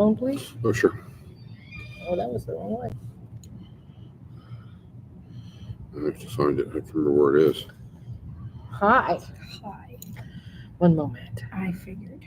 phone, please? Oh, sure. Oh, that was the wrong one. I have to find it. I have to remember where it is. Hi. Hi. 1 moment. I figured.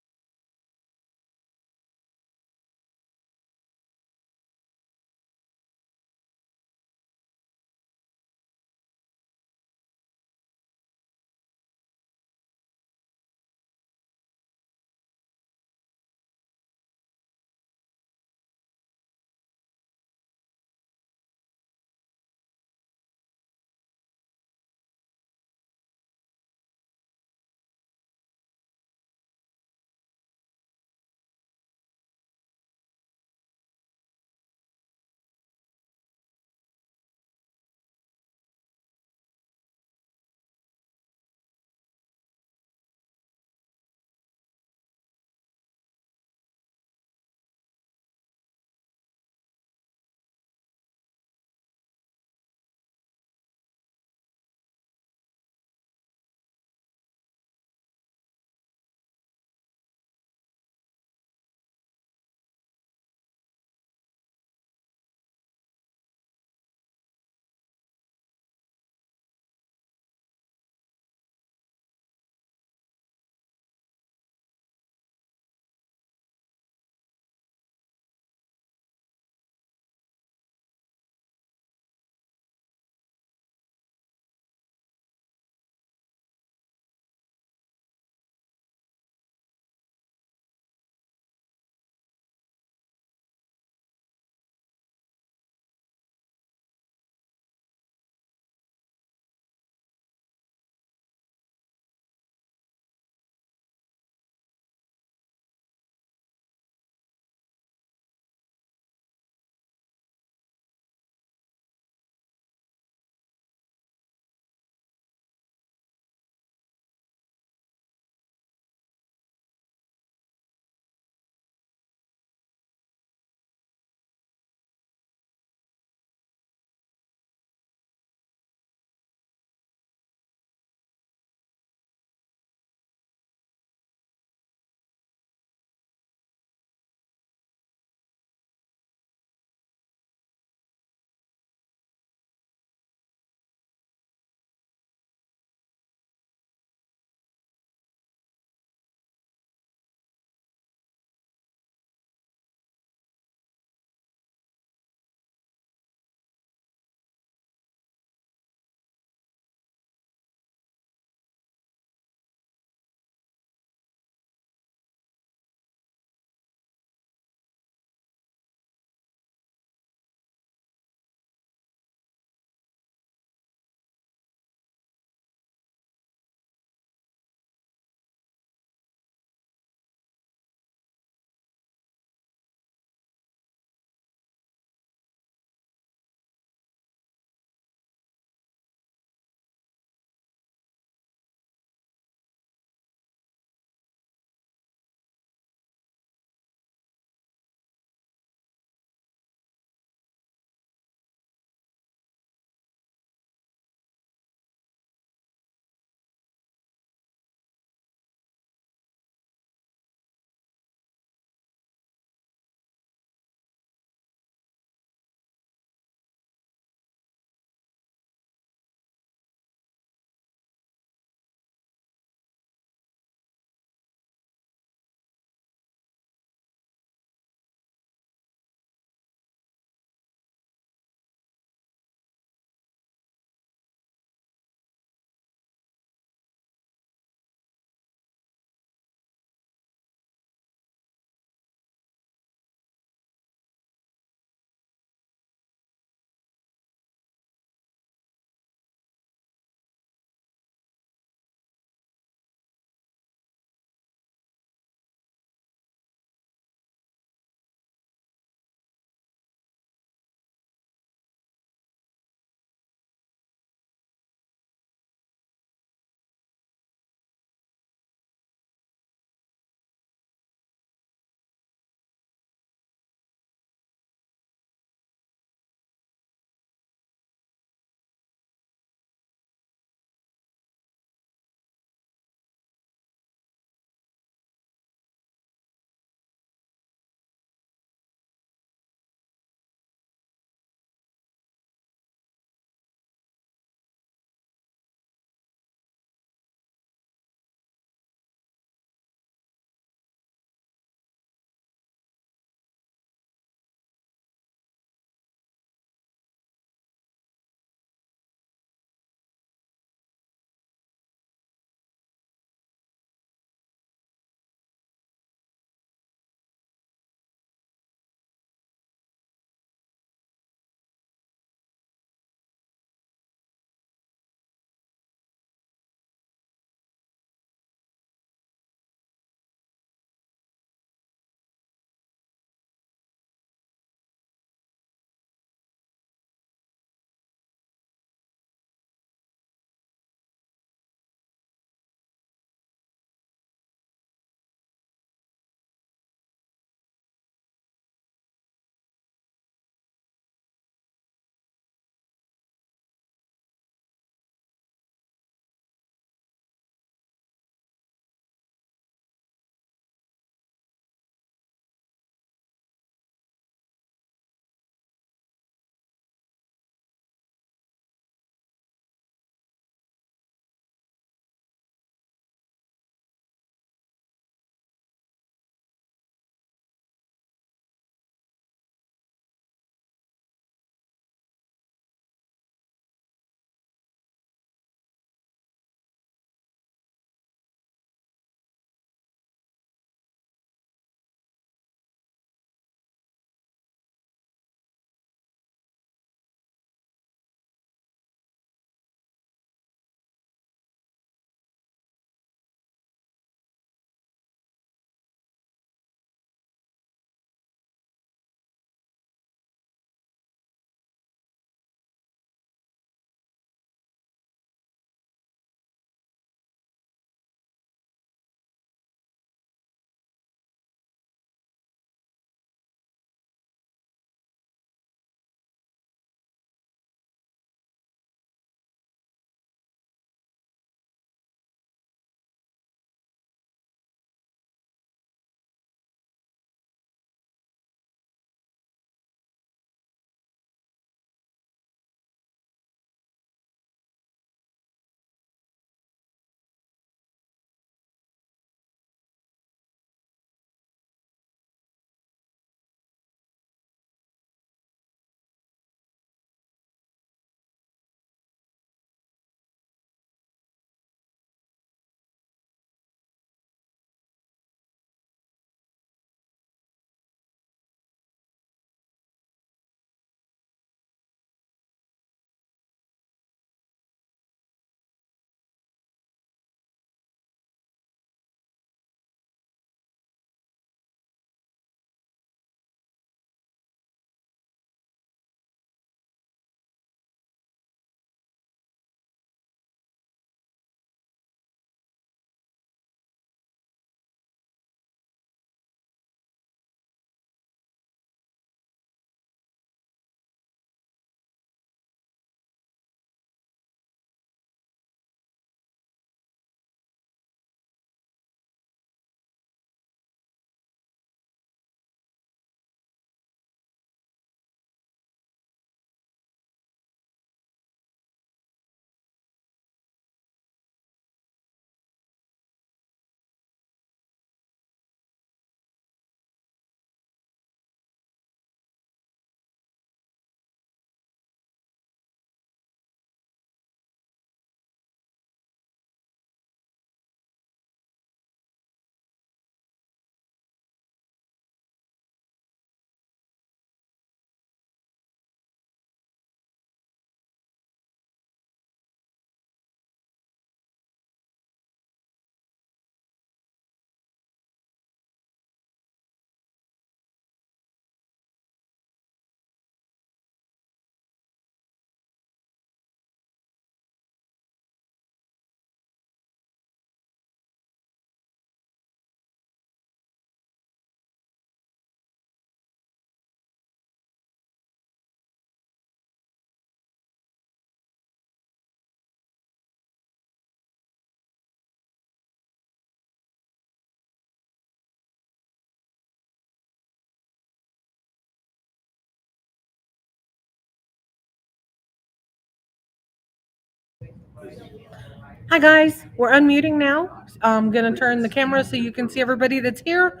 Hi guys, we're unmuting now. I'm gonna turn the camera so you can see everybody that's here.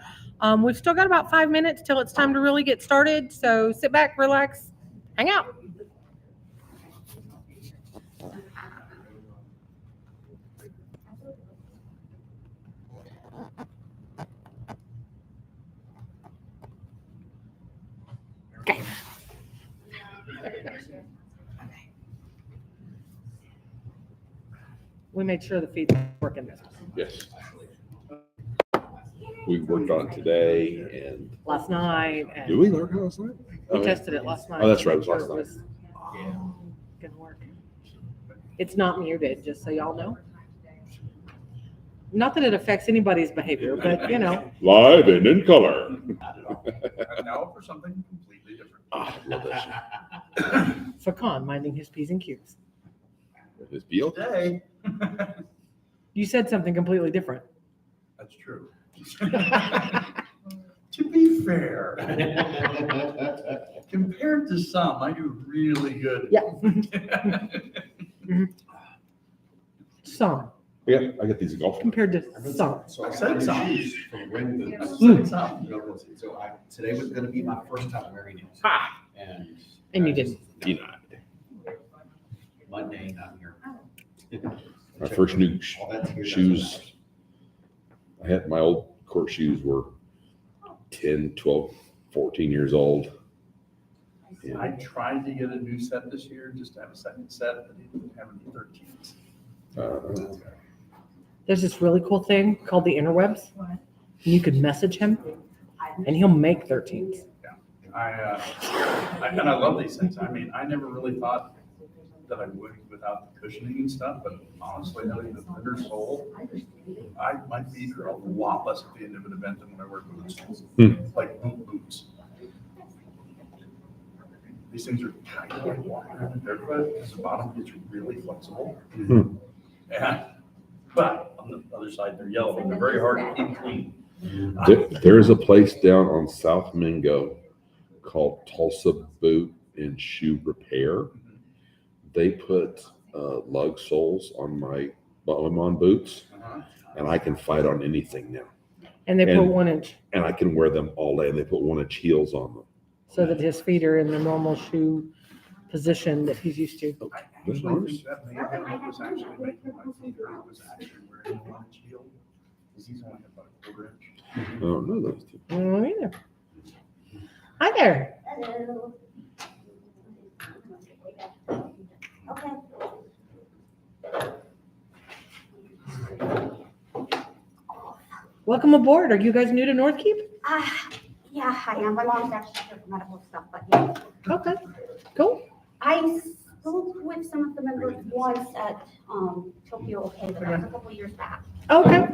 We've still got about 5 minutes till it's time to really get started. So sit back, relax, hang out. Okay. We made sure the feed's working this time. Yes. We worked on it today and. Last night. And Did we learn how last night? we tested it last night. Oh, that's right. to It was make last sure night. it was gonna work. It's not muted, just so y'all know. Not that it affects anybody's behavior, but you know. Live and in color. Now for something completely different. Ah, love that shit. Fakan minding his P's and Q's. His deal? Today. You said something completely different. That's true. To be fair, compared to some, I do really good. Yeah. Some Yeah, I get these golf. compared to some. I said some. I Mm. said some. So today was gonna be my first time wearing it. Ah. And. And you didn't. Denied. Monday, I'm here. My first new All that's here, that's shoes. I had my old court shoes were 10, 12, 14 years old. I tried to get a new set this year, just to have a second set, but they didn't have any 13s. There's this really cool thing called the interwebs. You could message him and he'll make 13s. And I love these things. I mean, I never really thought that I would without the cushioning and stuff, but honestly, having the thinner sole, my feet are a lot less at the end of an event than when I work with the like boots. These things are kind of like walking around barefoot because the bottom gets really flexible. But on the other side, they're yellow and they're very hard to keep clean. There is a place down on South Mingo called Tulsa Boot and Shoe Repair. They put lug soles on my Balmain boots, and I can fight on anything now. And they put And- 1 inch And I can wear them all day. And they put 1-inch heels on them. so that his feet are in the normal shoe position that he's used to. I actually think that may have been what was actually making my feet hurt, was actually wearing a 1-inch heel. Because these only have about a 1/4 inch. I don't know those two. I don't know either. Hi there. Hello. Okay. Welcome aboard. Are you guys new to North Keep? Yeah, I am. My mom's actually here for medical stuff, but yeah. Okay, cool. I spoke with some of the members once at Tokyo, okay, but that was a couple years back. Okay.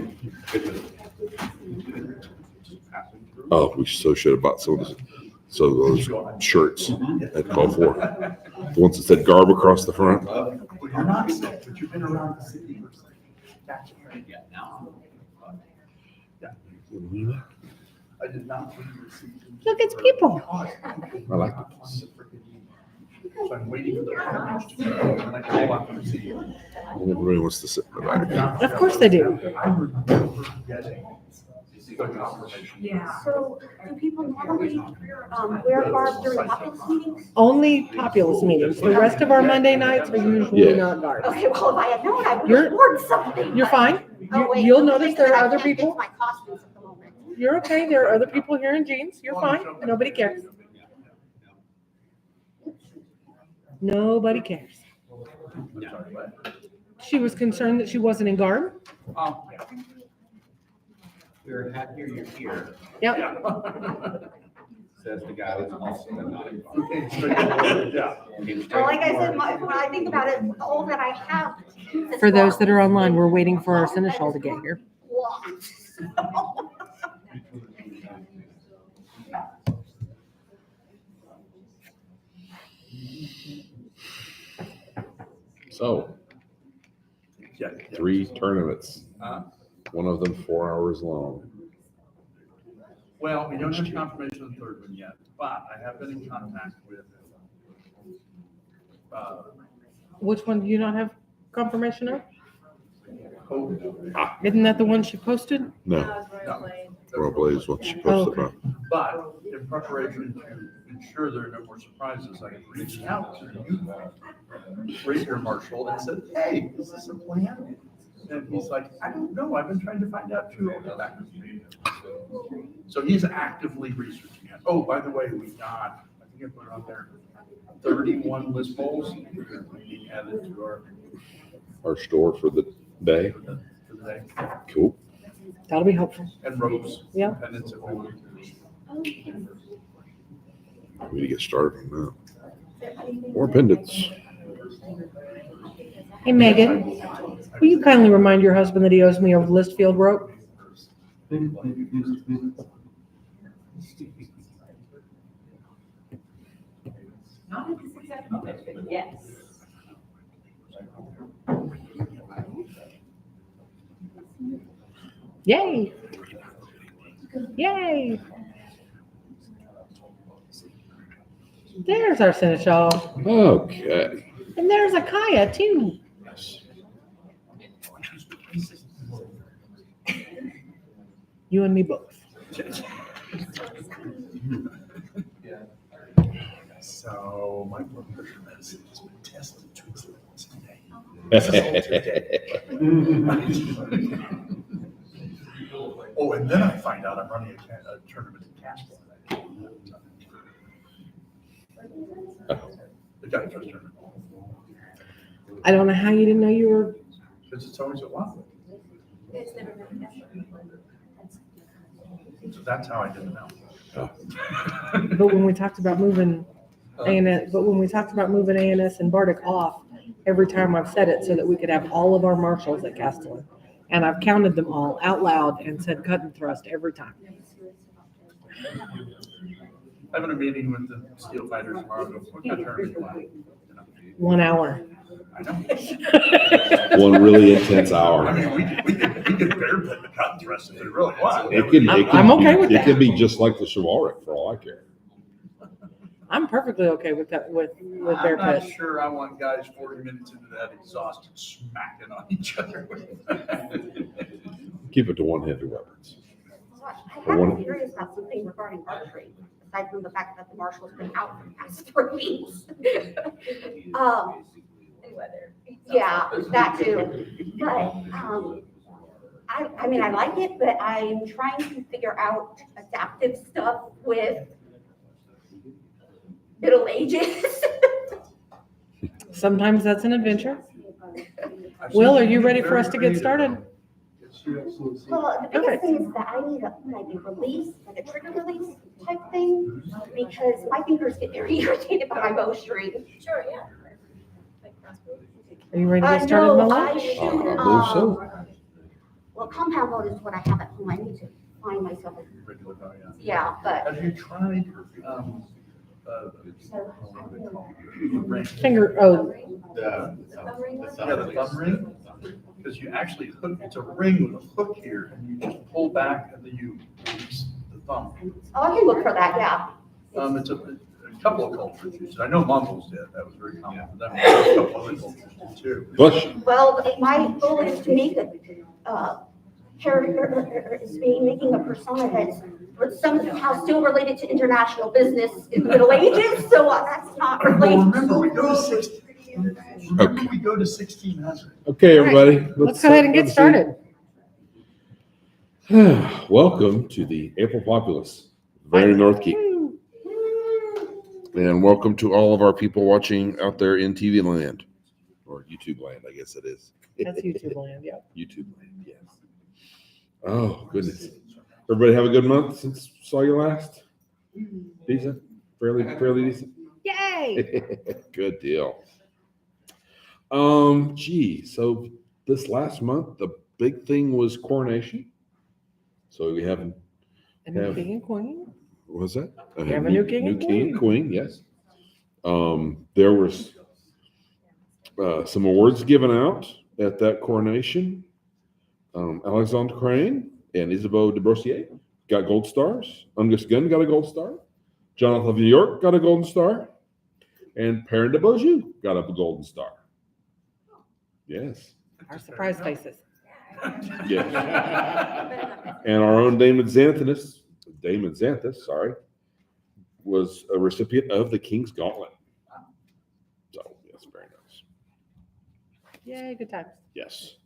Oh, we so should have bought some of those shirts at Call For. The ones that said Garb across the front. Well, you're not sick, but you've been around the city for Gotcha. Yeah, now. I did not think you received. Look, it's people. I like it. So I'm waiting for the package to come, and I can go out and receive it. Everybody wants to sit in the back. Of course they do. I remember getting the confirmation. Yeah. So do people normally wear garb during Populace meetings? Only Populace meetings. The rest of our Monday nights are usually Yeah. not garb. Okay, well, if I had known, I would You're- have worn something. You're but- fine. Oh, wait, You'll no, notice because there are I other can't people. fix my costumes at the moment. You're okay. There are other people here in jeans. You're fine. Nobody cares. Nobody cares. She was concerned that she wasn't in garb. We're happier you're here, Yep. says the guy who's also not involved. Yeah. Well, like I said, when I think about it, all that I have. is For those garb. that are online, we're waiting for our Seneschal to get here. So, Yeah. 3 tournaments. Uh, One of them 4 hours long. Well, we don't have confirmation of the third one yet, but I have been in contact with, Which one do you not have? confirmation of? COVID. Isn't that the one she posted? No, No. Royal Blaze, what she posted Okay. about. But in preparation to ensure there are no more surprises, I reached out to the youth racer marshal and said, hey, is this a plan? And he's like, I don't know. I've been trying to find out too. I'll get back to you. So he's actively researching it. Oh, by the way, we got, I think I put it on there, 31 list bowls being added to Our store for the day. for the day. Cool. That'll be helpful. And ropes. Yeah. Pendants if we want. We need to get started on that. More pendants. Hey, Megan, will you kindly remind your husband that he owes me a list field rope? Not at this exact moment, but yes. Yay! Yay! There's our seneschal. Okay. And there's a Kaya, too. You and me both. So my blood pressure medicine has been tested twice today. Oh, and then I find out I'm running a tournament in Castellan. The guy first tournament. I don't know how you didn't know you were. Because it's always a lot. It's never been So that's how I didn't know. But when we talked about moving ANS, and Bardic off, every time I've said it so that we could have all of our marshals at Castellan. And I've counted them all out loud and said cut and thrust every time. Having a meeting with the steel fighters tomorrow. What kind of tournament do you want? 1 hour. I know. One really intense hour. I mean, we could bear pit the cut and thrust if it really was. I'm okay with It that. could be just like the chivalric for all I care. I'm perfectly okay with that, with bear I'm not pit. sure I want guys 40 minutes into that exhausted smacking on each other. Keep it to one-handed weapons. I have a curious about something regarding archery, aside from the fact that the marshal's been out for the past 3 weeks. And weather. Yeah, that too. But, I mean, I like it, but I'm trying to figure out adaptive stuff with middle ages. Sometimes that's an adventure. Will, are you ready for us to get started? Well, the biggest thing is that I need a, like a release, like a trigger release type thing, because my fingers get very irritated by my bowstring. Sure, yeah. Like crossbow. Are you ready to get started, No, Mola? I shoot, I believe so. well, compound mode is what I have at home. I need to find myself. Regular guy, yeah. Yeah, but. Have you tried, ring? Finger, oh, Yeah, the thumb ring? Because you actually hook, it's a ring with a hook here, and you just pull back and then you release the thumb. Oh, I can look for that, yeah. It's a couple of cultures use it. I know Mongols did. That was very common for them. A couple other cultures did too. Bless you. Well, my goal is to make a character, is making a persona that's somehow still related to international business in the Middle Ages, so that's not Well, related remember, we to. go to 16. Remember, we go to 1600. Okay, everybody. let's go ahead and get started. Welcome to the April Populace, very North Keep. And welcome to all of our people watching out there in TV land, or YouTube land, I guess it is. That's YouTube land, yeah. YouTube land, yes. Oh, goodness. Everybody have a good month since saw you last? Decent? Fairly decent? Yay! Good deal. So this last month, the big thing was coronation. So we have, And the king and queen. what was that? We have a new king and and queen, yes. There was some awards given out at that coronation. Alexandre Crane and Isabeau de Brossier got gold stars. Angus Gunn got a gold star. Jonathan of New York got a golden star. And Perrin de Beaujeu got a golden star. Yes. Our surprise faces. Yes. And our own Damon Xanthus, sorry, was a recipient of the King's Gauntlet. So, yes, very nice. Yay, good times. Yes.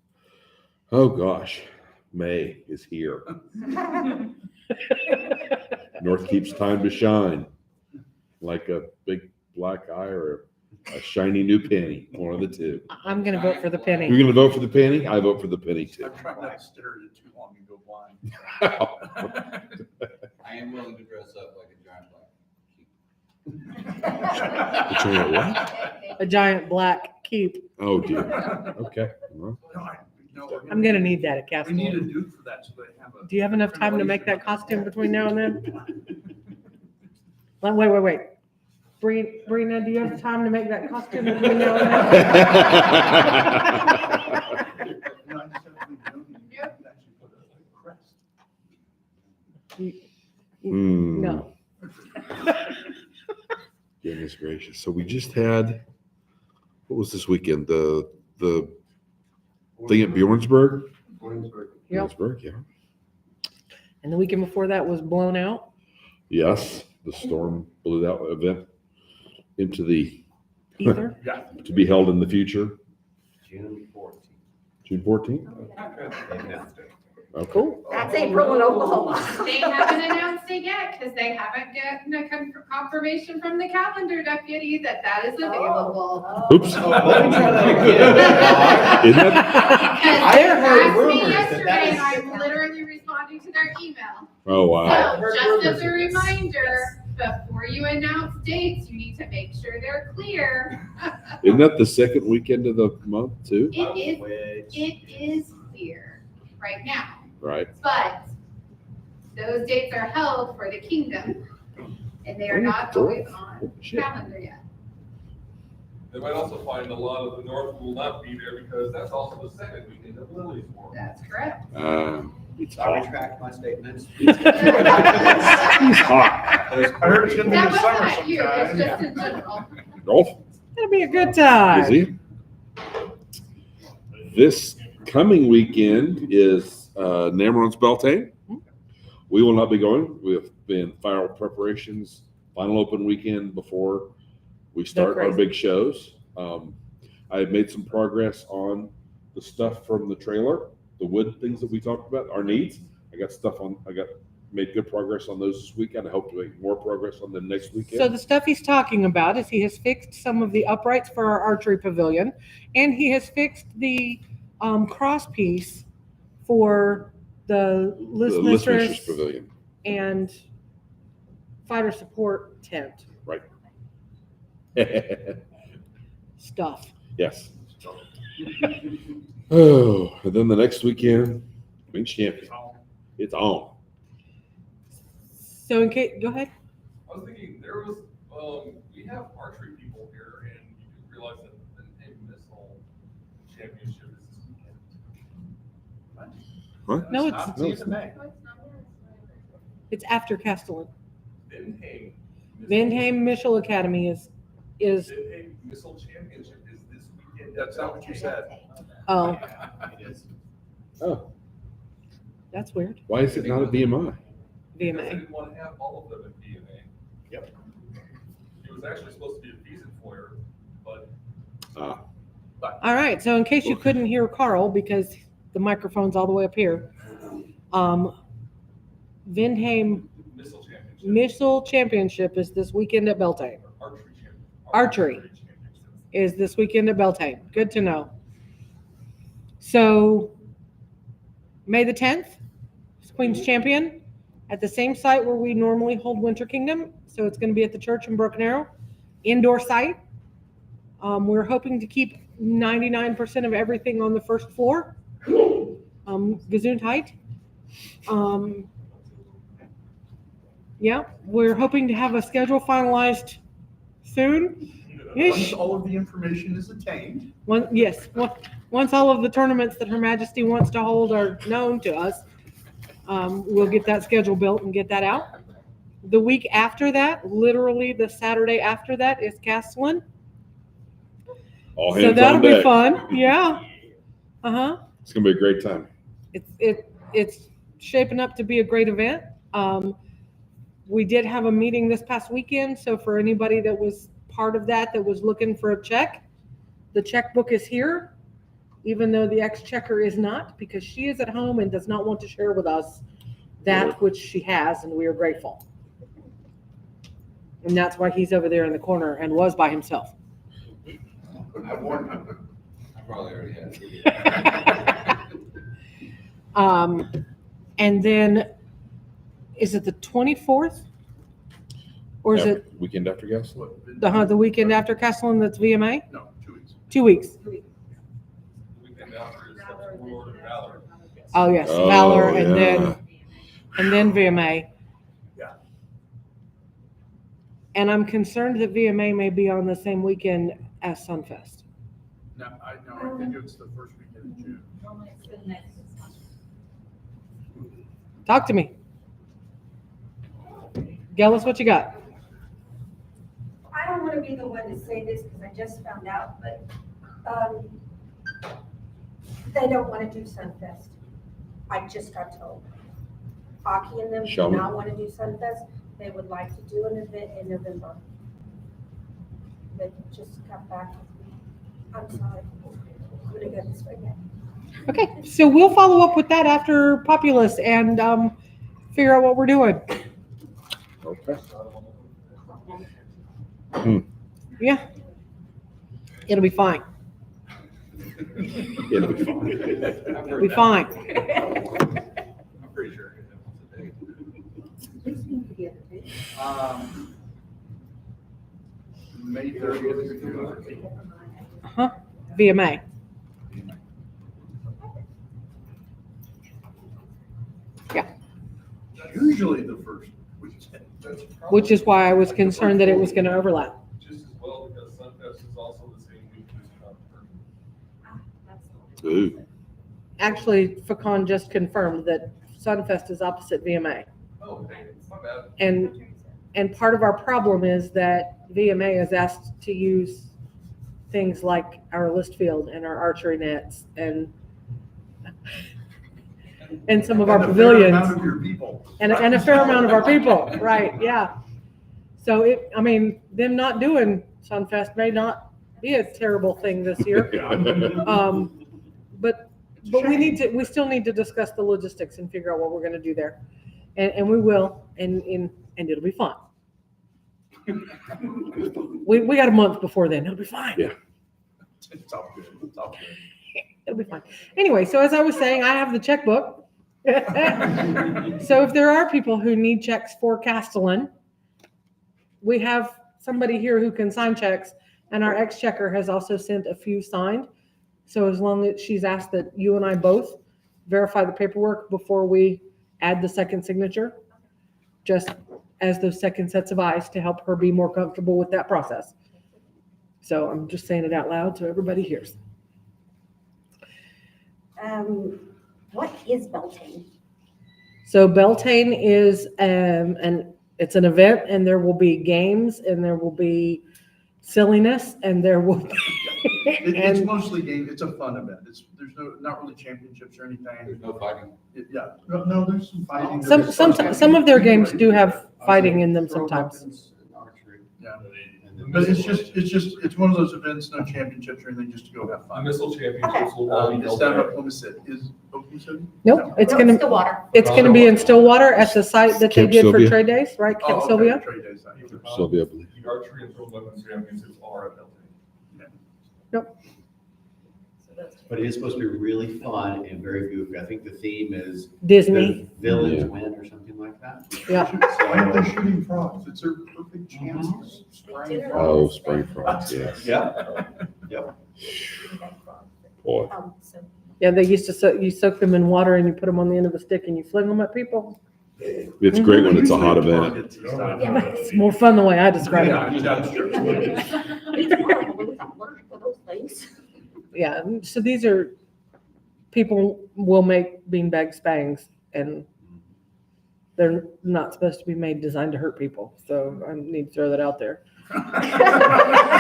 Oh, gosh. May is here. North keeps time to shine like a big black eye or a shiny new penny, one of the two. I'm gonna vote for the You're penny. going to vote for the penny? I vote for the penny, too. I'm trying not to stare at it too long and go blind. I am willing to dress up like a giant black sheep. A giant black keep. Oh, dear. Okay. Well, I'm gonna need that at We need a Castellan. dude for that, so they have a. Do you have enough time to make that costume between now and then? Wait. Brina, do you have time to make that costume between now and No, I just have to be known and you can actually put a crest. then? hmm. No. Goodness gracious. So we just had, what was this weekend? The thing at Bjornsburg? Yep. Bjornsburg, yeah. And the weekend before that was blown out. Yes, the storm blew that event into the, Ether. Yeah. to be held in the future. June 14th. June 14th? They announced it. Okay. Cool. That's April in Oklahoma. They haven't announced it yet because they haven't gotten a confirmation from the calendar deputy that that is available. Oops. Oh, let me try that again. Isn't that, Because I they heard asked me rumors that yesterday that and is- I'm literally responding to their email. oh, wow. So heard just rumors as a of this. reminder, before you announce dates, you need to make sure they're clear. Isn't that the second weekend of the month, too? It Which- is clear right now, Right. but those dates are held for the kingdom and they are Oh, not cool. always on Shit. calendar yet. They might also find a lot of the north will not be there because that's also the second weekend of Lily's War. That's correct. It's I hot. retract my statements. It's hot. I heard it's gonna be That in was summer not you, it's sometime. just in general. Golf. It'll be a good time. Busy. This coming weekend is Namron's Beltane. We will not be going. We have been final preparations, final open weekend before we start our crazy. big shows. I have made some progress on the stuff from the trailer, the wood things that we talked about, our needs. I got made good progress on those this weekend. I hope to make more progress on them next weekend. So the stuff he's talking about is he has fixed some of the uprights for our archery pavilion, and he has fixed the cross piece for the the list Listeners mistress Pavilion. and fighter support tent stuff. Yes. Oh, and then the next weekend, Queen's Champion. It's on. So in case, go ahead. I was thinking there was, we have archery people here and you do realize that the missile championship is this weekend. What? No, Not it's No, season May. it's after Castellan. Benham. Vanham Missile Academy is Benham Missile Championship is this weekend. That's not what you said. oh, It is. Oh, that's weird. why is it not a BMI? Because they VMA. didn't want to have all of them in BMA. Yep. It was actually supposed to be a Fees Foyer, but All right. So in case you couldn't hear Carl because the microphone's all the way up here, Vindham Missile Championship. Missile Championship is this weekend at Beltane. Archery Championship. Archery. Is this weekend at Beltane. Good to know. So May the 10th, is Queen's Champion at the same site where we normally hold Winter Kingdom. So it's going to be at the church in Broken Arrow, indoor site. We're hoping to keep 99% of everything on the first floor. Gazoon height. Yeah, we're hoping to have a schedule finalized soon. Once all of the information is attained. Once all of the tournaments that Her Majesty wants to hold are known to us, we'll get that schedule built and get that out. The week after that, literally the Saturday after that, is Castellan. All So hands that'll on be deck. fun. Yeah. Uh-huh. It's gonna be a great time. It's shaping up to be a great event. We did have a meeting this past weekend, so for anybody that was part of that was looking for a check, the checkbook is here, even though the ex-checker is not, because she is at home and does not want to share with us that which she has, and we are grateful. And that's why he's over there in the corner and was by himself. I warned him. I probably already had. And then, is it the 24th? Or is Yeah, it weekend after gas? the weekend after Castellan that's VMA? No, 2 weeks. 2 weeks. The weekend after is the Warlord of Valor. Oh, yes, Oh, Valor yeah. and then VMA. Yeah. And I'm concerned that VMA may be on the same weekend as Sunfest. No, I think it's the first weekend in June. Talk to me. Gillis, what you got? I don't want to be the one to say this because I just found out, but they don't want to do Sunfest. I just got told. Hockey and them do Shall we? not want to do Sunfest. They would like to do an event in November. They just got back with me. I'm sorry. I'm gonna go this way now. Okay, so we'll follow up with that after Populace and figure out what we're doing. Okay. Yeah. It'll be fine. It'll be fine. It'll be fine. I'm pretty sure. May 30th. Uh-huh. VMA. Usually the first weekend. Which is why I was concerned that it was going to overlap. Just as well, because Sunfest is also the same week as Ooh. Actually, FACON just confirmed that Sunfest is opposite VMA. Oh, okay, my bad. And part of our problem is that VMA is asked to use things like our list field and our archery nets and some of our And a fair amount pavilions. of your people. And a fair amount of our people, right, yeah. So them not doing Sunfest may not be a terrible thing this year. But we still need to discuss the logistics and figure out what we're gonna do there. And we will, and it'll be fun. We got a month before then, it'll be fine. Yeah. It's all good. It's all good. It'll be fine. Anyway, so as I was saying, I have the checkbook. So if there are people who need checks for Castellan, we have somebody here who can sign checks, and our ex-checker has also sent a few signed. So as long as she's asked that you and I both verify the paperwork before we add the second signature, just as those second sets of eyes to help her be more comfortable with that process. So I'm just saying it out loud so everybody hears. What is Beltane? So Beltane is it's an event, and there will be games, and there will be silliness, and there will be It's mostly game. It's a fun event. There's not really championships or anything. There's no fighting. Yeah. No, there's some fighting. some of their games do have fighting in them sometimes. Yeah. But it's one of those events, no championships or anything, just to go have The fun. missile championships will all be It's held down there. at Oklahoma City. Is Oklahoma City? Nope, it's No, gonna Stillwater. be in Stillwater at the site that they Camp did for Sylvia? trade days, right, Oh, Camp okay, Sylvia? trade days. Sylvia, I believe. The archery and throw weapons championships are at Beltane. But it is supposed to be really fun and very goofy. I think the theme is Disney, the villains Yeah. win or something like that. yeah. Why aren't they shooting frogs? It's their perfect chance to spray Oh, frogs. spring frogs, yes. Yeah. Boy. Yeah, they used to you soak them in water and you put them on the end of a stick and you fling them at people. It's great when it's a hot event. It's more fun the way I describe it. Yeah, that's true. It's horrible. I'm allergic to those things. Yeah, so these are, people will make beanbag spangs, and they're not supposed to be designed to hurt people, so I need to throw that out there.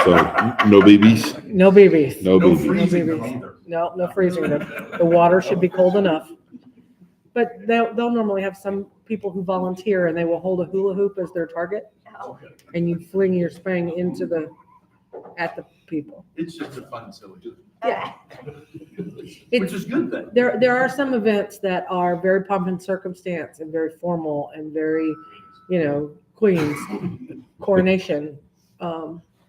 So no babies, No babies. no No babies. freezing them babies. either. No freezing them. The water should be cold enough. But they'll normally have some people who volunteer and they will hold a hula hoop as their target and you fling your spang at the people. It's just a fun, silly. Yeah. Which is good then. There are some events that are very pomp and circumstance and very formal and very, Queen's coronation,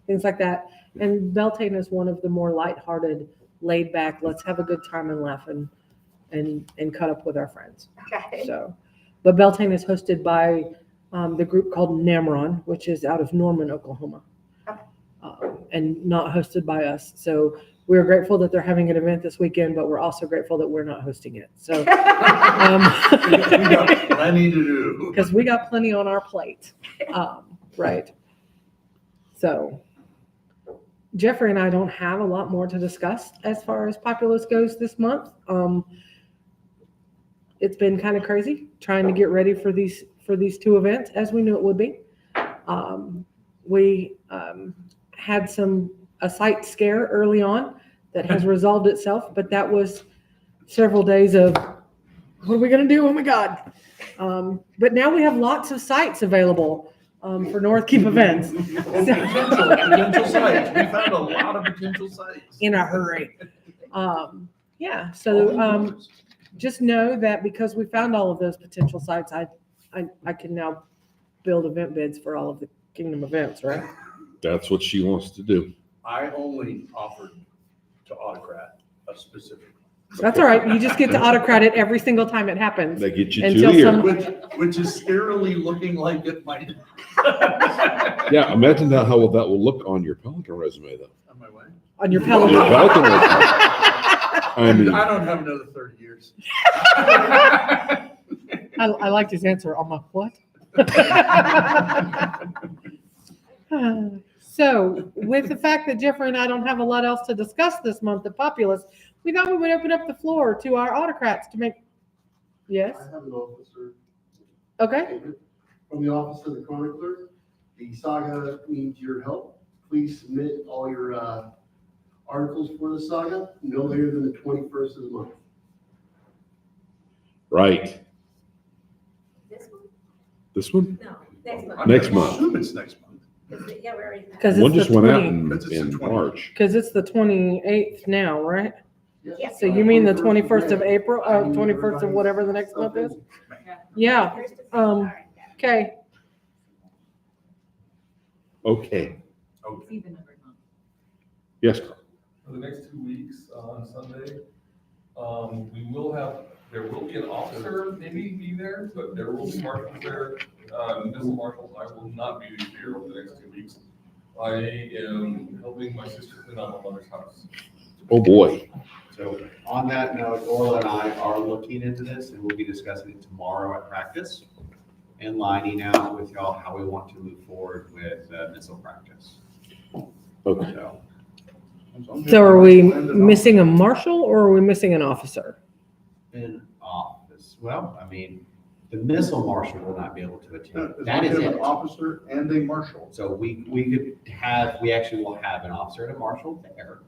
things like that. And Beltane is one of the more lighthearted, laid back, let's have a good time and laugh and cut up with our friends. Okay. So, but Beltane is hosted by the group called Namron, which is out of Norman, Oklahoma, and not hosted by us. So we're grateful that they're having an event this weekend, but we're also grateful that we're not hosting it. So, We got plenty to do. because we got plenty on our plate, right? So, Jeffrey and I don't have a lot more to discuss as far as Populace goes this month. It's been kind of crazy trying to get ready for these two events, as we knew it would be. We had a site scare early on that has resolved itself, but that was several days of, what are we going to do? Oh my God. But now we have lots of sites available for North Keep events. Potential sites. We found a lot of potential sites. In a hurry. Yeah, so just know that because we found all of those potential sites, I can now build event bids for all of the Kingdom events, right? That's what she wants to do. I only offered to autocrat a specific. That's all right. You just get to autocrat it every single time it happens. They get you Until 2 a year. some- Which is scarily looking like it might. Yeah, imagine how that will look on your Pelican resume, though. On my way. On your On Pelican. your Pelican resume. I mean, I don't have another 30 years. I liked his answer on my what? So with the fact that Jeffrey and I don't have a lot else to discuss this month at Populace, we thought we would open up the floor to our autocrats to make, yes? I have an officer. Okay, From the Office of the Chronicler, the saga needs your help. Please submit all your articles for the saga no later than the 21st of the month. right. This one? This one? No, next month. I'm Next gonna month. assume it's next month. Yeah, we already. because One it's just the went out 20, in That's just the 20. March. because it's the 28th now, right? Yes. So you mean the 21st of April, 21st of whatever the next month is? Yeah, okay. Okay. Okay. Even numbered month. Yes, Carl. For the next 2 weeks on Sunday, there will be an officer maybe be there, but there will be marshals there. Missile marshals, I will not be here over the next 2 weeks. I am helping my sister clean out my mother's house. Oh, boy. So on that note, Orla and I are looking into this and we'll be discussing it tomorrow at practice and lining out with y'all how we want to move forward with missile practice. Okay. So are we missing a marshal or are we missing an officer? In office, well, I mean, the missile marshal will not be able to attend. As That long is as it. an officer and a marshal. So we actually will have an officer and a marshal there.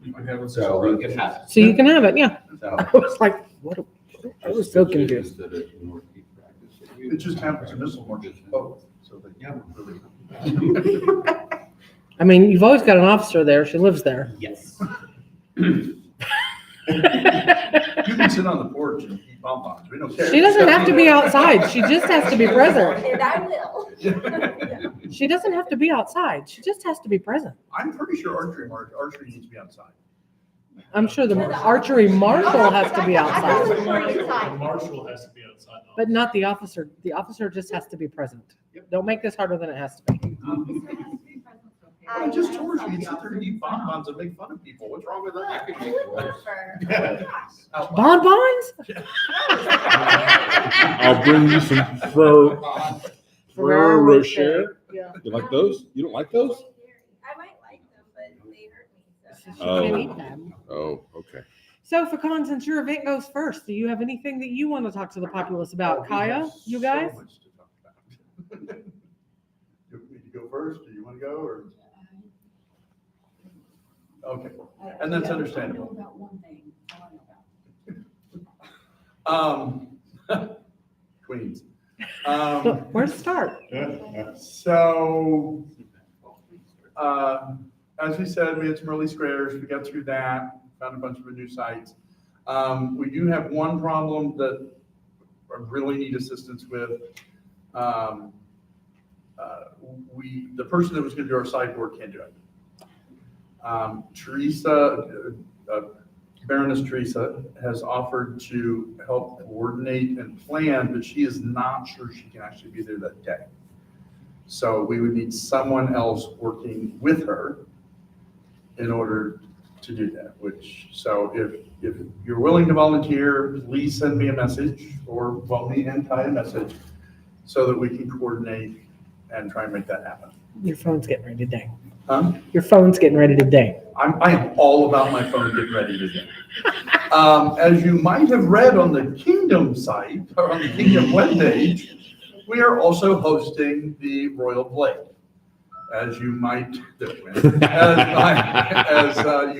You can have a. So we could have. So you can have it, yeah. So I was like, what? I was so confused. It just happens in missile marshals. Oh, so they, Yeah. really. I mean, you've always got an officer there. She lives there. yes. You can sit on the porch and eat bonbons. We don't care. She doesn't have to be outside. She just has to be present. And I will. She doesn't have to be outside. She just has to be present. I'm pretty sure archery needs to be outside. I'm sure the archery marshal has to be outside, Inside. Marshal has to be outside. but not the officer. The officer just has to be present. Don't make this harder than it has to be. I just told her you sit there and eat bonbons and make fun of people. What's wrong with that? Bonbons? I'll bring you some Ferrero Rocher. Yeah. You like those? You don't like those? I might like them, but they hurt me. She So. can't eat them. Oh, okay. So for Con, since your event goes first, do you have anything that you want to talk to the populace about? Kaya, you guys? So much to talk about. You want me to go first? Do you want to go or? Okay, and that's understandable. Queens. Where to start? So, as we said, we had some early squares. We got through that, found a bunch of new sites. We do have one problem that I really need assistance with. The person that was going to do our sideboard can't do it. Teresa, Baroness Teresa, has offered to help coordinate and plan, but she is not sure she can actually be there that day. So we would need someone else working with her in order to do that, so if you're willing to volunteer, please send me a message or phone me and Ty a message so that we can coordinate and try and make that happen. Your phone's getting ready to ding. Huh? Your phone's getting ready to ding. I am all about my phone getting ready to ding. As you might have read on the Kingdom site, or on the Kingdom webpage, we are also hosting the Royal Blade. As you might, you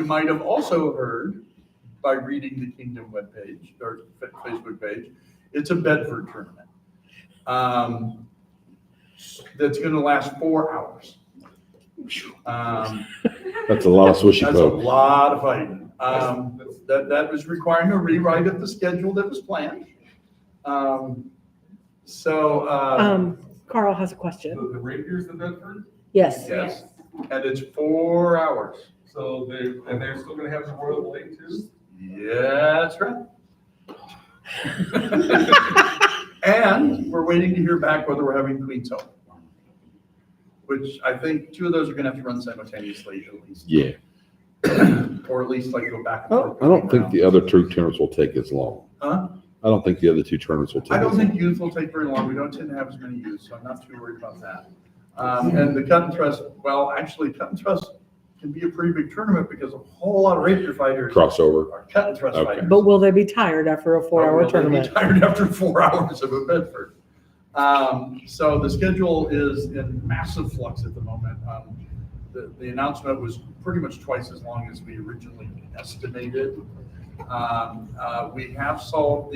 might have also heard by reading the Kingdom webpage or Facebook page, it's a Bedford tournament. That's going to last 4 hours. That's a lot of swishy That's poke. a lot of fighting. That was requiring a rewrite of the schedule that was planned. Carl has a question. The rapiers in Bedford, Yes. Yes, and it's 4 hours. so they're still gonna have the Royal Blade too? Yeah, that's right. And we're waiting to hear back whether we're having Queen's Home, which I think 2 of those are gonna have to run simultaneously at least. Yeah. Or at least like go back and I forth. don't think the other 2 tournaments will take as long. Huh? I don't think the other 2 tournaments will take. I don't as think long. youth will take very long. We don't tend to have as many youth, so I'm not too worried about that. And the cut and thrust, well, actually, cut and thrust can be a pretty big tournament because a whole lot of rapier fighters Crossover. are cut and thrust Okay. fighters. But will they be tired after a 4-hour Will they be tournament? tired after 4 hours of a Bedford. So the schedule is in massive flux at the moment. The announcement was pretty much twice as long as we originally estimated. We have solved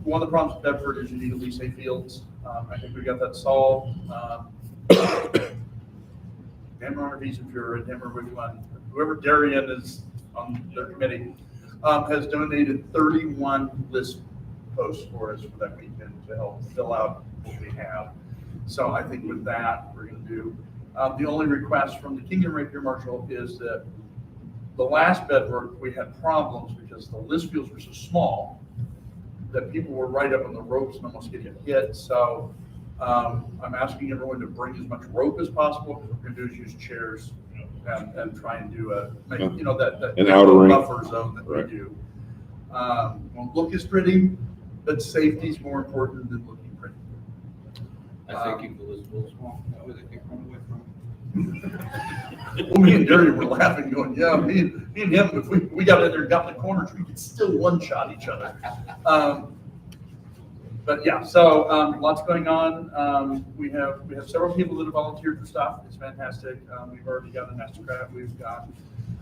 one of the problems with Bedford is you need at least 8 fields. I think we got that solved. Hammer or Wiesenfuhrer, Hammer, which one? Whoever Darian is on their committee, has donated 31 list posts for us for that weekend to help fill out what we have. So I think with that, we're gonna do, the only request from the Kingdom Rapier Marshal is that the last Bedford, we had problems because the list fields were so small that people were right up on the ropes and almost getting hit. So I'm asking everyone to bring as much rope as possible. What we're gonna do is use chairs and try and do that An outer ring. buffer zone that Right. we do. Won't look as pretty, but safety is more important than looking pretty. I think keep the list real small, that way they can run away from Well, me and Darian were laughing, going, yeah, me and him, if we got in there and got in the corners, we could still one-shot each other. But yeah, so lots going on. We have several people that have volunteered for stuff. It's fantastic. We've already got an Mastercraft. We've got,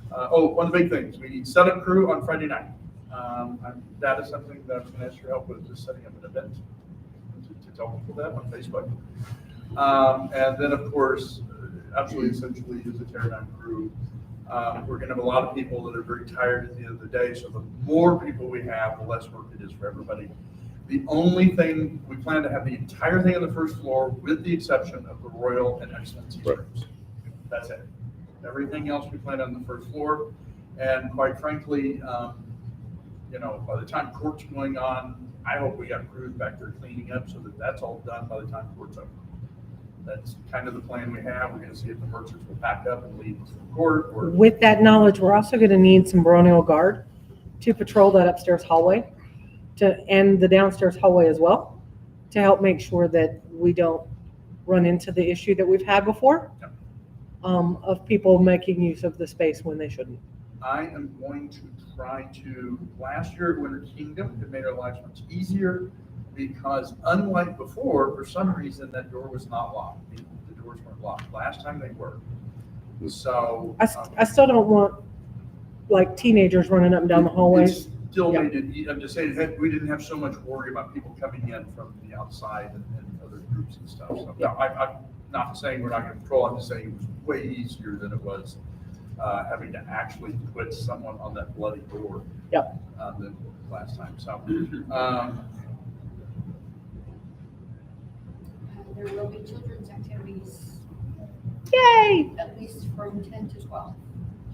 one of the big things, we need setup crew on Friday night. That is something that I was going to ask your help with, is setting up an event to tell people that on Facebook. And then, of course, absolutely essentially is a teardown crew. We're going to have a lot of people that are very tired at the end of the day. So the more people we have, the less work it is for everybody. The only thing, we plan to have the entire thing on the first floor with the exception of the Royal and Excellencies rooms. That's it. Everything else we plan on the first floor. And quite frankly, by the time court's going on, I hope we got crews back there cleaning up so that that's all done by the time court's over. That's kind of the plan we have. We're going to see if the merchants will pack up and leave to court. Or With that knowledge, we're also going to need some baronial guard to patrol that upstairs hallway and the downstairs hallway as well, to help make sure that we don't run into the issue that we've had before, of people making use of the space when they shouldn't. I am going to try to, last year at Winter Kingdom, it made our lives much easier because unlike before, for some reason, that door was not locked. The doors weren't locked. Last time they were. So. I still don't want like teenagers running up and down the hallways. It still Yeah. made it, I'm just saying, we didn't have so much worry about people coming in from the outside and other groups and stuff. So, no, I'm not saying we're not gonna patrol, I'm just saying it was way easier than it was having to actually put someone on that bloody door. Yep. Than last time, so. There will be children's activities, Yay! at least from 10 to 12.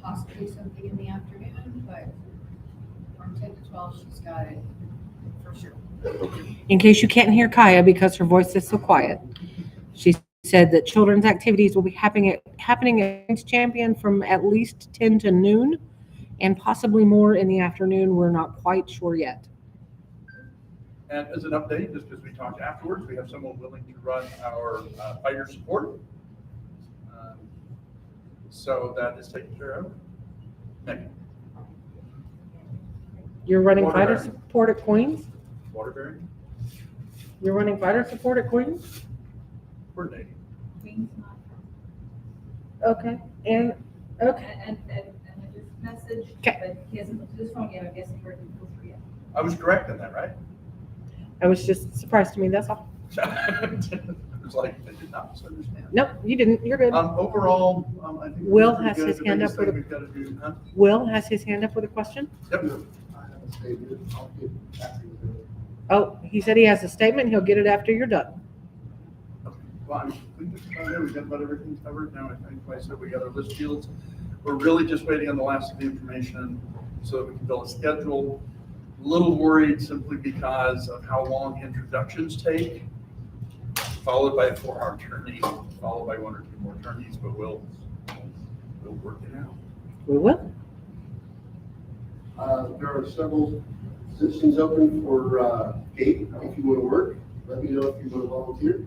Possibly something in the afternoon, but from 10 to 12, she's got it for sure. In case you can't hear Kaya because her voice is so quiet, she said that children's activities will be happening at Queen's Champion from at least 10 to noon and possibly more in the afternoon. We're not quite sure yet. And as an update, just because we talked afterwards, we have someone willing to run our fighter support. So that is taken care of. Next, You're running Water fighter bearing. support at Queen's? water bearing, You're running fighter support at Queen's? coordinating. Queen's not. Okay, and, okay. And I just messaged, Okay. but he hasn't looked at his phone yet. I guess he heard it go through yet. I was correct in that, right? I was just surprised to me, that's all. It was like, I did not misunderstand. Nope, you didn't, you're good. Overall, I think. we're Will pretty has good. his The hand biggest up with thing we've got to do, huh? Will has his hand up with a question. Yep. I have a statement. I'll get after you. Oh, he said he has a statement, he'll get it after you're done. Well, I think just about there, we got about everything covered now, I think. Like I said, we got our list fields. We're really just waiting on the last of the information so that we can build a schedule. A little worried simply because of how long introductions take, followed by a 4-hour tourney, followed by 1 or 2 more tourneys, but we'll work it out. We will. There are several positions open for gate. If you want to work, let me know if you want to volunteer.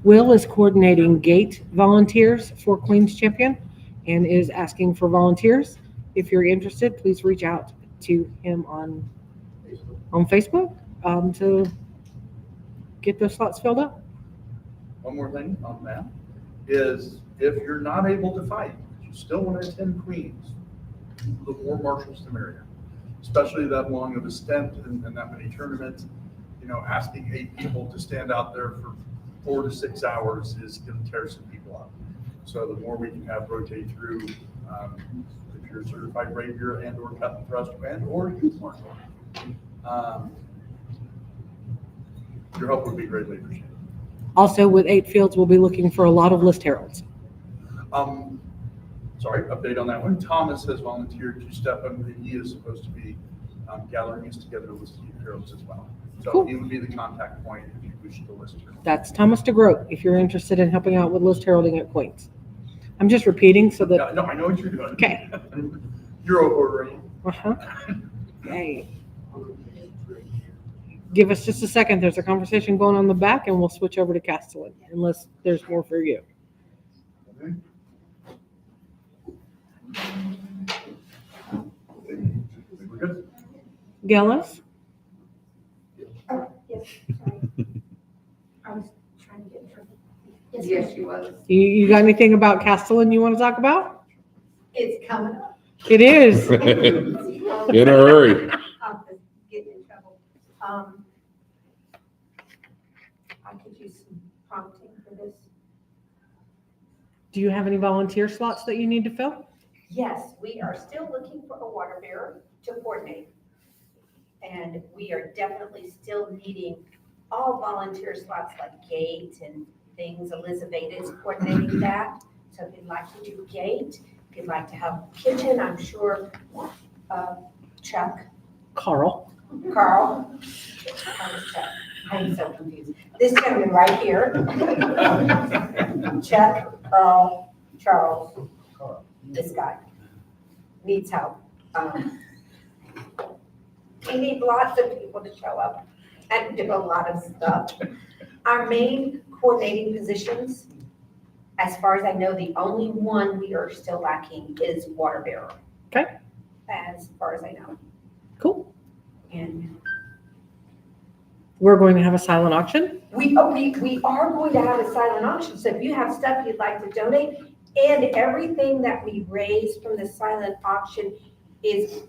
Will is coordinating gate volunteers for Queen's Champion and is asking for volunteers. If you're interested, please reach out to him on Facebook to get those slots filled up. One more thing on that is if you're not able to fight, but you still want to attend Queens, the more marshals the merrier. Especially that long of a stint and that many tournaments, asking 8 people to stand out there for 4 to 6 hours is going to tear some people up. So the more we can have rotate through, if you're a certified rapier and or cut and thrust and or youth marshal, your help would be greatly appreciated. Also, with 8 fields, we'll be looking for a lot of list heralds. Sorry, update on that one. Thomas has volunteered to step up, and he is supposed to be gathering us together with Steve Heralds as well. So Cool. he would be the contact point if you wish to list her. That's Thomas DeGroat, if you're interested in helping out with list heralding at Queen's. I'm just repeating so that, No, I know what you're doing. Okay. You're ordering. uh-huh. Yay. Give us just a second. There's a conversation going on in the back and we'll switch over to Castellan unless there's more for you. Okay. We're good. Gillis? Oh, yes, sorry. I was trying to get in trouble. Yes, she was. You got anything about Castellan you want to talk about? It's coming up. It is. In a hurry. I'm just getting in trouble. I could use some prompting for this. Do you have any volunteer slots that you need to fill? Yes, we are still looking for a water bearer to coordinate. And we are definitely still needing all volunteer slots like gate and things. Elizabeth is coordinating that. So if you'd like to do gate, if you'd like to have kitchen, I'm sure Chuck, Carl. Carl. I'm so confused. This gentleman right here. Chuck, Carl, Charles, this guy needs help. We need lots of people to show up and do a lot of stuff. Our main coordinating positions, as far as I know, the only one we are still lacking is water bearer. Okay. As far as I know. Cool. And We're going to have a silent auction We are going to have a silent auction, so if you have stuff you'd like to donate, and everything that we raise from the silent auction is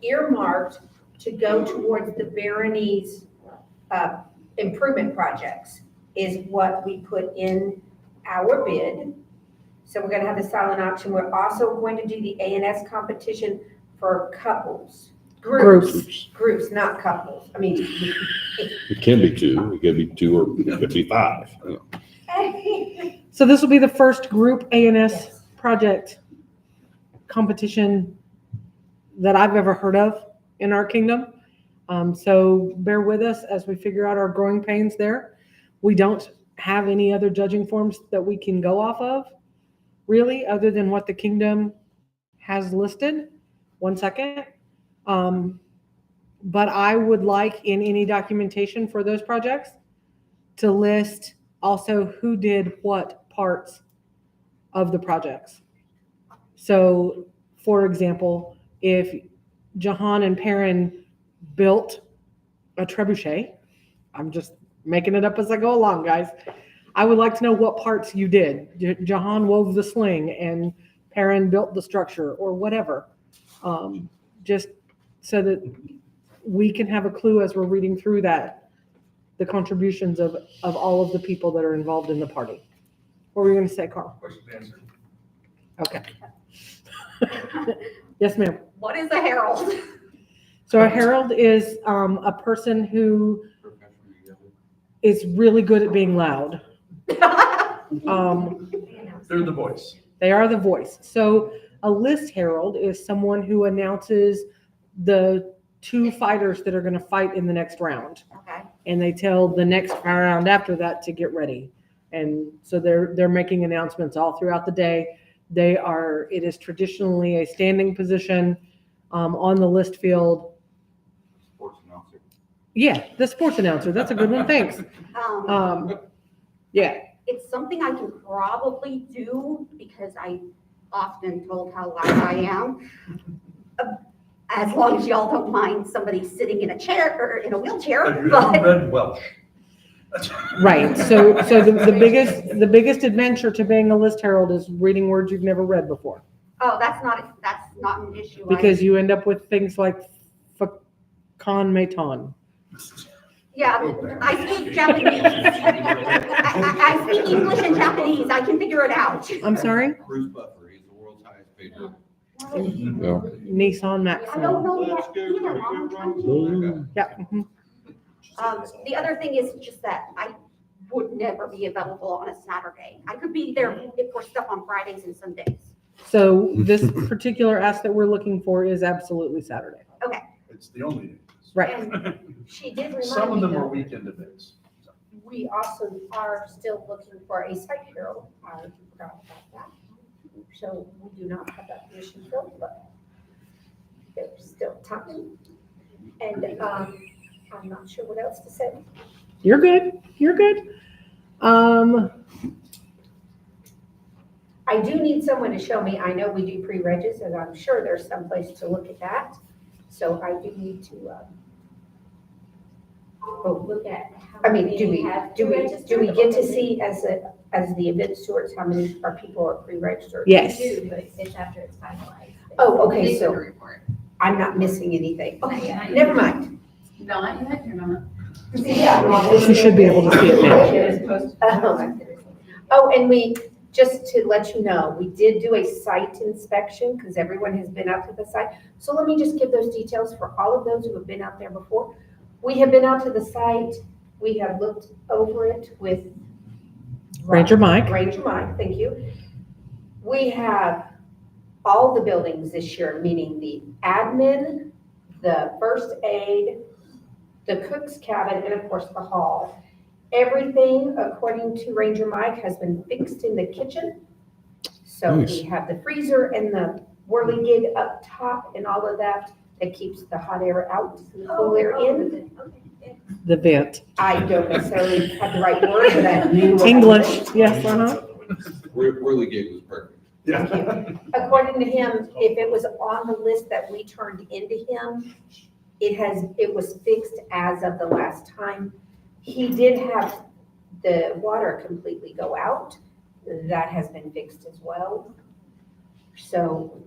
earmarked to go towards the Barony's improvement projects, is what we put in our bid. So we're gonna have the silent auction. We're also going to do the A&S competition for couples. Groups, not couples. I mean, It can be two, it could be two, or it could be five. You know. So this will be the first group A&S Yes. project competition that I've ever heard of in our kingdom. So bear with us as we figure out our growing pains there. We don't have any other judging forms that we can go off of, really, other than what the kingdom has listed. One second. But I would like in any documentation for those projects to list also who did what parts of the projects. So, for example, if Jahan and Perrin built a trebuchet, I'm just making it up as I go along, guys. I would like to know what parts you did. Jahan wove the sling and Perrin built the structure or whatever. Just so that we can have a clue as we're reading through that, the contributions of all of the people that are involved in the party. What were you going to say, Carl? Question answered. Okay. Yes, ma'am. What is a herald? So a herald is a person who is really good at being loud. They're the voice. They are the voice. So a list herald is someone who announces the two fighters that are going to fight in the next round. Okay. And they tell the next round after that to get ready. And so they're making announcements all throughout the day. It is traditionally a standing position on the list field. Sports announcer. Yeah, the sports announcer. That's a good one. Thanks. Yeah. It's something I can probably do because I often told how loud I am. As long as y'all don't mind somebody sitting in a chair or in a wheelchair. Have you but- ever read Welsh? Right. So the biggest adventure to being a list herald is reading words you've never read before. Oh, that's not an issue. Because you end up with things like con meton. Yeah, I speak Japanese. I speak English and Japanese. I can figure it out. I'm sorry? Bruce Buffer, he's the world's highest paid man. Yeah. Nissan I don't Maxima. know yet either, Mom. I'm trying to- Yeah. Mhm. The other thing is just that I would never be available on a Saturday. I could be there for stuff on Fridays and Sundays. So this particular ask that we're looking for is absolutely Saturday. It's the only day. Right. And she did Some of remind me them are though, weekend events. we also are still looking for a site herald. I forgot about that. So we do not have that position filled, but there's still time. And I'm not sure what else to say. You're good. You're good. I do need someone to show me, I know we do pre-regis, and I'm sure there's some place to look at that. So I do need to, Look at. how I mean, many do we have get pre-registered to or see as the event stewards, how many our people are pre-registered? Yes. We do, but it's after it's finalized. Oh, okay, They do so the report. I'm not missing anything. Okay, Yeah. never mind. Not yet, you're not. You should be able to see it now. Oh, and we, just to let you know, we did do a site inspection because everyone has been out to the site. So let me just give those details for all of those who have been out there before. We have been out to the site. We have looked over it with Ranger Mike. Ranger Mike, thank you. We have all the buildings this year, meaning the admin, the first aid, the cook's cabin, and of course the hall. Everything, according to Ranger Mike, has been fixed in the kitchen. So Nice. we have the freezer and the whirligig up top and all of that that keeps the hot air out and the cool air in. The vent. I don't necessarily have the right word, but I knew. what I English, meant. yes, uh-huh. Whirly gig was perfect. Yeah. According to him, if it was on the list that we turned into him, it was fixed as of the last time. He did have the water completely go out. That has been fixed as well. So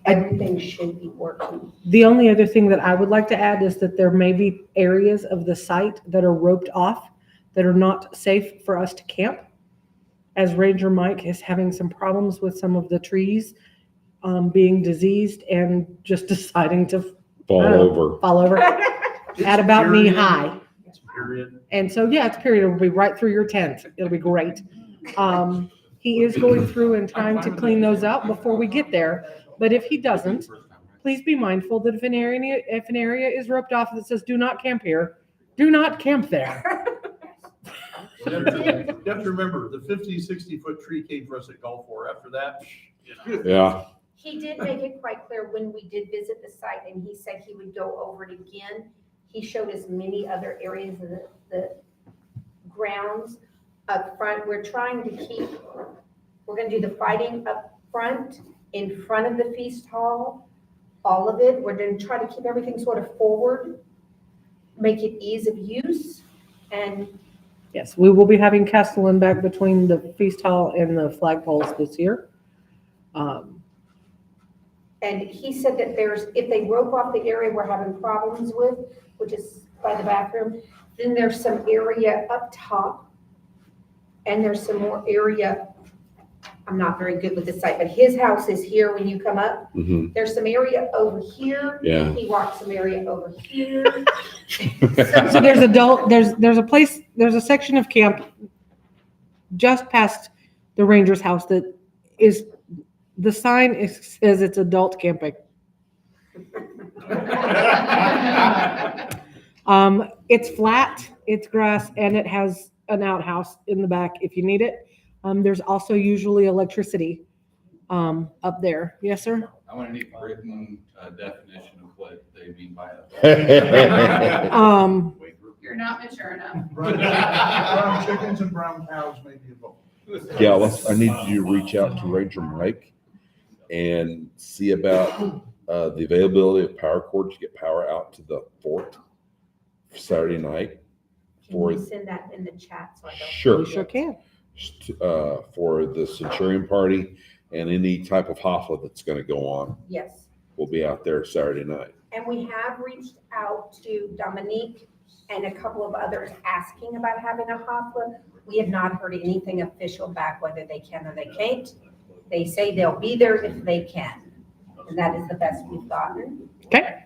everything should be working. The only other thing that I would like to add is that there may be areas of the site that are roped off that are not safe for us to camp. As Ranger Mike is having some problems with some of the trees being diseased and just deciding to Fall over. fall over at about knee high. It's period. And so, yeah, it's period. It'll be right through your tent. It'll be great. He is going through and trying to clean those out before we get there. But if he doesn't, please be mindful that if an area is roped off that says "Do not camp here," do not camp there. You have to remember, the 50, 60-foot tree came for us at Gulf War. After that, Yeah. He did make it quite clear when we did visit the site, and he said he would go over it again. He showed us many other areas of the grounds up front. We're trying to keep, we're gonna do the fighting up front, in front of the feast hall, all of it. We're gonna try to keep everything sort of forward, make it ease of use, and Yes, we will be having Castellan back between the feast hall and the flagpoles this year. And he said that if they rope off the area we're having problems with, which is by the bathroom, then there's some area up top. And there's some more area, I'm not very good with the site, but his house is here when you come up. Mhm. There's some area over here. Yeah. He walked some area over here. So there's there's a section of camp just past the ranger's house that is, the sign says it's adult camping. It's flat, it's grass, and it has an outhouse in the back if you need it. There's also usually electricity up there. Yes, sir? I want to need written definition of what they mean by Um, You're not mature enough. brown chickens and brown cows may be involved. Yeah, I need you to reach out to Ranger Mike and see about the availability of power cords to get power out to the fort Saturday night. Can you send that in the chat so I don't? Sure. we sure can. For the Centurion party and any type of hafla that's going to go on. Yes. We'll be out there Saturday night. And we have reached out to Dominique and a couple of others asking about having a hafla. We have not heard anything official back whether they can or they can't. They say they'll be there if they can. And that is the best we've gotten. Okay.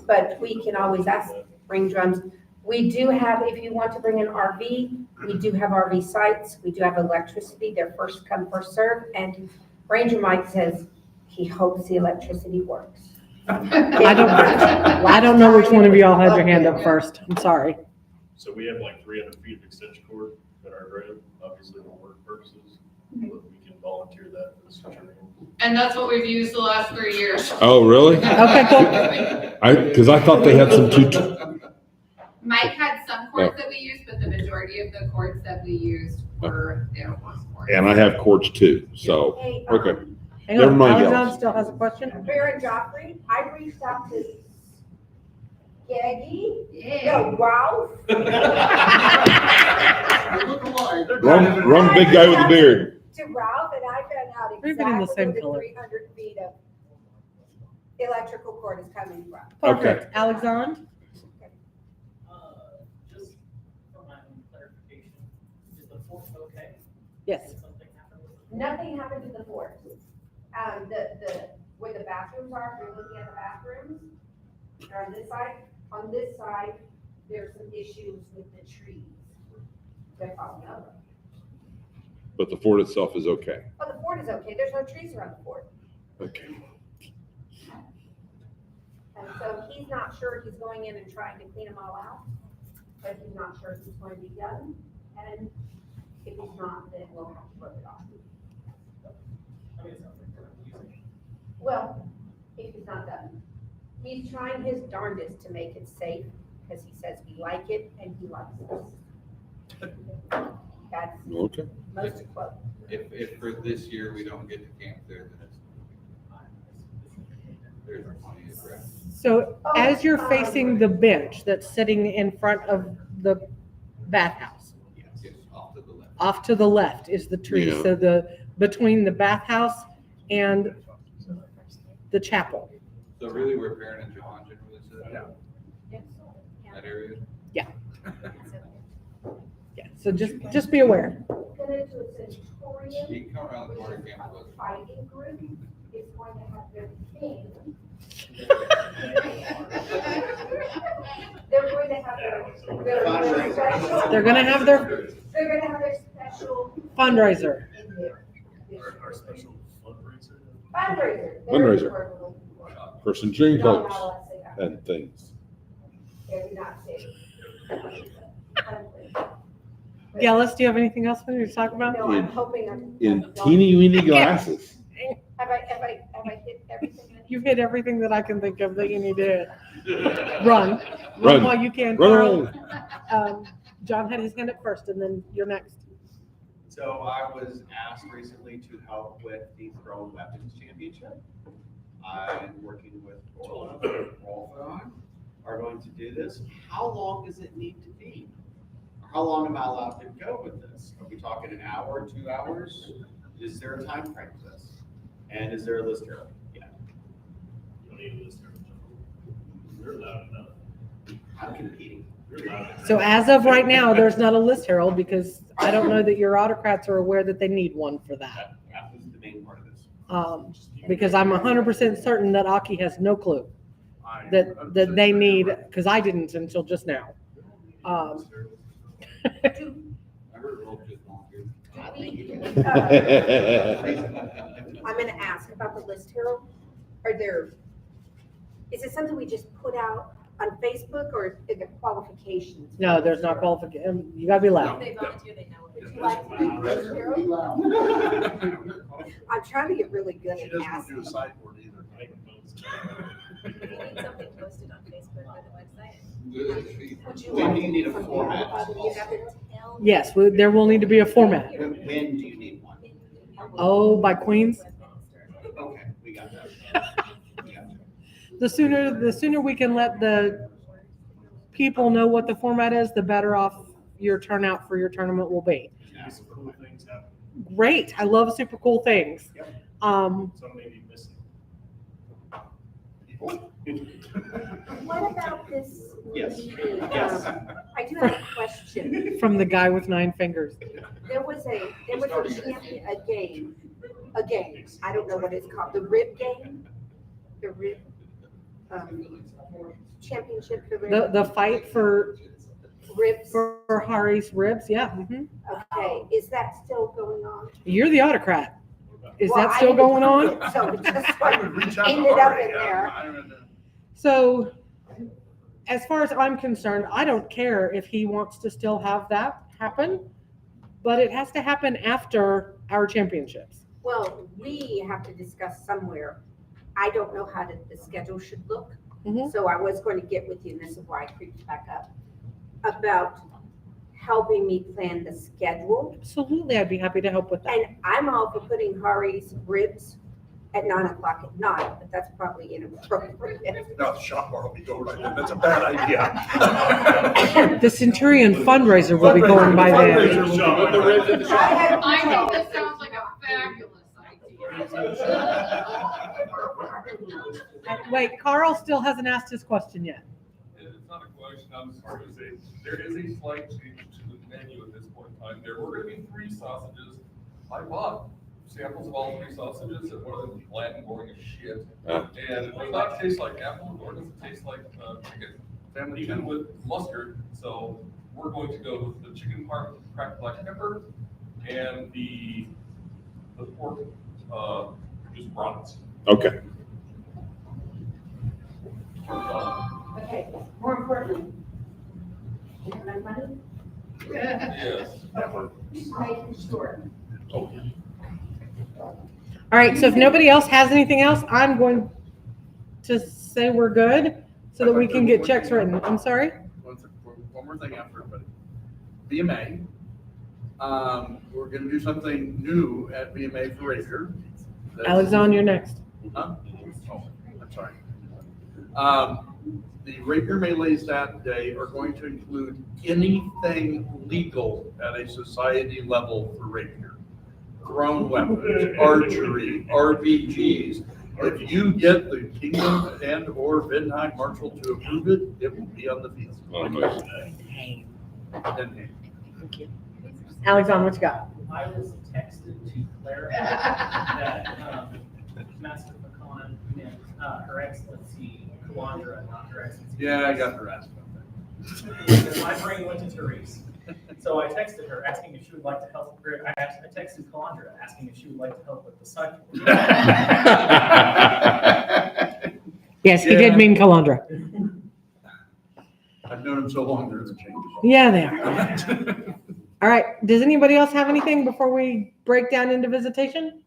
But we can always ask, bring drums. We do have, if you want to bring an RV, we do have RV sites. We do have electricity. They're first come, first serve. And Ranger Mike says he hopes the electricity works. I don't know which one of y'all had your hand up first. I'm sorry. So we have like 300 feet of extension cord that are granted, obviously for work purposes, but we can volunteer that for the Centurion. And that's what we've used the last 3 years. Oh, really? Okay, cool. Because I thought they had some Mike had some cords that we used, but the majority of the cords that we used were their work cords. and I have cords too. So, Hey, okay. Hang Never on, mind, Alexander y'all. still has a question? Baron Joffrey, I reached out to Gaggy, Yeah. no, Ralph. Wrong big guy with the beard. To Ralph, and I found out They're even the exactly same where the color. 300 feet of electrical cord is coming from. Perfect. Alexander? Just for my own clarification, is the fort okay? Yes. Did something happen with the fort? Nothing happened to the fort. Where the bathrooms are, if you're looking at the bathrooms, they're on this side, there's some issues with the trees. They're falling over. But the fort itself is okay. Oh, the fort is okay, there's no trees around the fort. Okay. And so he's not sure he's going in and trying to clean them all out, but he's not sure if it's going to be done. And if he's not, then we'll have to put it off. I mean, it sounds like they're using it. Well, if he's not done. He's trying his darndest to make it safe, because he says we like it and he likes us. That's Okay. most quote. If for this year we don't get to camp there, then it's, there's plenty of grass. So as you're facing the bench that's sitting in front of the bathhouse. Yes, off to the left. Off to the left is the tree. Yeah. So between the bathhouse and the chapel. So really where Baron and John generally sit? Yeah. That area? Yeah, so just be aware. Gonna do a Centurion, You can come around the corner, campus. fighting group is going to have their thing. They're going to have their special. They're gonna have their They're gonna have their special fundraiser. in there. Our special fundraiser. Fundraiser. Fundraiser. For some drink No, hopes no, let's say that. and things. They're not safe. Gillis, do you have anything else we need to talk about? No, I'm hoping I'm. In teeny weeny glasses. Have I hit everything? You've hit everything that I can think of that you need to run. Run. Run while you can. Run. John had his hand up first, and then you're next. So I was asked recently to help with the Thrown Weapons Championship. I'm working with Rolf and I are going to do this. How long does it need to be? How long am I allowed to go with this? Are we talking an hour, 2 hours? Is there a time frame to this? And is there a list here? Yeah, You don't need a list. You're loud enough. I'm competing. You're loud enough. So as of right now, there's not a list, Harold, because I don't know that your autocrats are aware that they need one for that. That was the main part of this. Because I'm 100% certain that Aki has no clue that they need, because I didn't until just now. I heard Rolf just volunteered. I'm gonna ask about the list, Harold. Is it something we just put out on Facebook or are there qualifications? No, there's not qualification. You gotta be loud. If they volunteer, they know. Would you like to be list, Harold? I'm trying to get really good She at doesn't want to asking. do a sideboard either. We need something posted on Facebook or the website. Would you When like do you need a from format? everybody? You have to tell. Yes, there will need to be a format. When do you need one? Oh, by Queens? Okay, we got that. We got that. The sooner we can let the people know what the format is, the better off your turnout for your tournament will be. Some cool things happen. Great. I love super cool things. Some may be missing. What about this? Yes. meeting? Yes. I do have a question. From the guy with 9 fingers. There was a champion, a game, I don't know what it's called, the rib game? The rib, championship, the rib, The fight for ribs? Hari's ribs, yeah. Mhm. Okay, is that still going on? You're the autocrat. Is Well, that I still didn't going on? approve it, So it just I would reach out to ended up Ari. in there. I don't know. So as far as I'm concerned, I don't care if he wants to still have that happen, but it has to happen after our championships. Well, we have to discuss somewhere. I don't know how the schedule should look. Mhm. So I was going to get with you, and this is why I creeped back up, about helping me plan the schedule. Absolutely, I'd be happy to help with that. And I'm all for putting Hari's ribs at 9:00 at night, but that's probably inappropriate. No, the shop bar will be going by then. That's a bad idea. The Centurion fundraiser will be going by then. Fundraiser will be going by then. I think this sounds like a fabulous idea. Wait, Carl still hasn't asked his question yet. It's not a question, I'm just going to say, there is a slight change to the menu at this point in time. There were going to be 3 sausages. I bought samples of all 3 sausages, and one of them bland and boring as shit. And it does not taste like apple, nor does it taste like chicken, even with mustard. So we're going to go with the chicken parm cracked black pepper and the pork, just brats. Okay. Okay, more importantly, you have my money? Yes. Making sure. All right, so if nobody else has anything else, I'm going to say we're good so that we can get checks written. I'm sorry? One more thing after, but VMA, we're gonna do something new at VMA for Rapier. Alexander, you're next. Huh? Oh, I'm sorry. The rapier melees that day are going to include anything legal at a society level for rapier. Thrown weapons, archery, RPGs. If you get the Kingdom and or Vinheim Marshal to approve it, it will be on the field. Oh, nice. And Thank you. Alexander, what you got? I was texted to clarify that, Master Pecan meant, Her Excellency Kalandra, not Her Excellency. yeah, I got harassed about that. Because my brain went to Therese. So I texted her asking if she would like to help, or I texted Kalandra asking if she would like to help with the site. Yes, he did mean Calandra. I've known him so long, they're the changes. Yeah, they are. All right. Does anybody else have anything before we break down into visitation?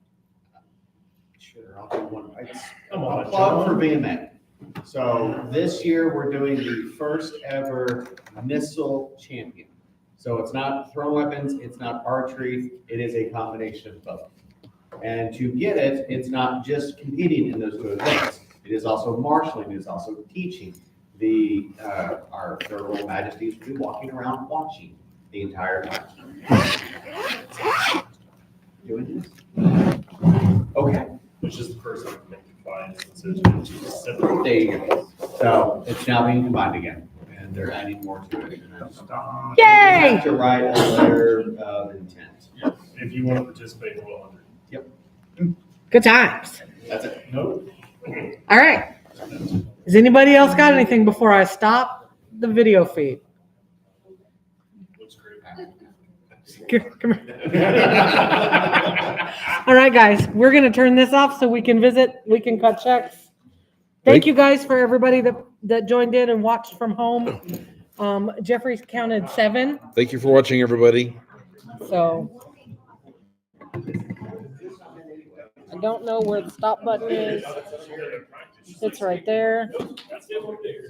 Sure, I'll do one. It's Come on, a plug for John. VMA. So this year, we're doing the first ever missile champion. So it's not thrown weapons, it's not archery, it is a combination of both. And to get it, it's not just competing in those two events. It is also marshaling, it is also teaching. Our Royal Majesties will be walking around watching the entire time. Doing this? Okay. It's just the first time we make the fines, it says it's separate. There you go. So it's now being combined again, and they're adding more to it. And that's- Yay! You have to write a letter of intent. If you want to participate, well under. Good times. That's it. Nope. All right. Has anybody else got anything before I stop the video feed? Looks great. Come here. All right, guys, we're going to turn this off so we can visit, we can cut checks. Thank you guys for everybody that joined in and watched from home. Jeffrey's counted 7. Thank you for watching, everybody. So I don't know where the stop button is. It's right there. That's it over there.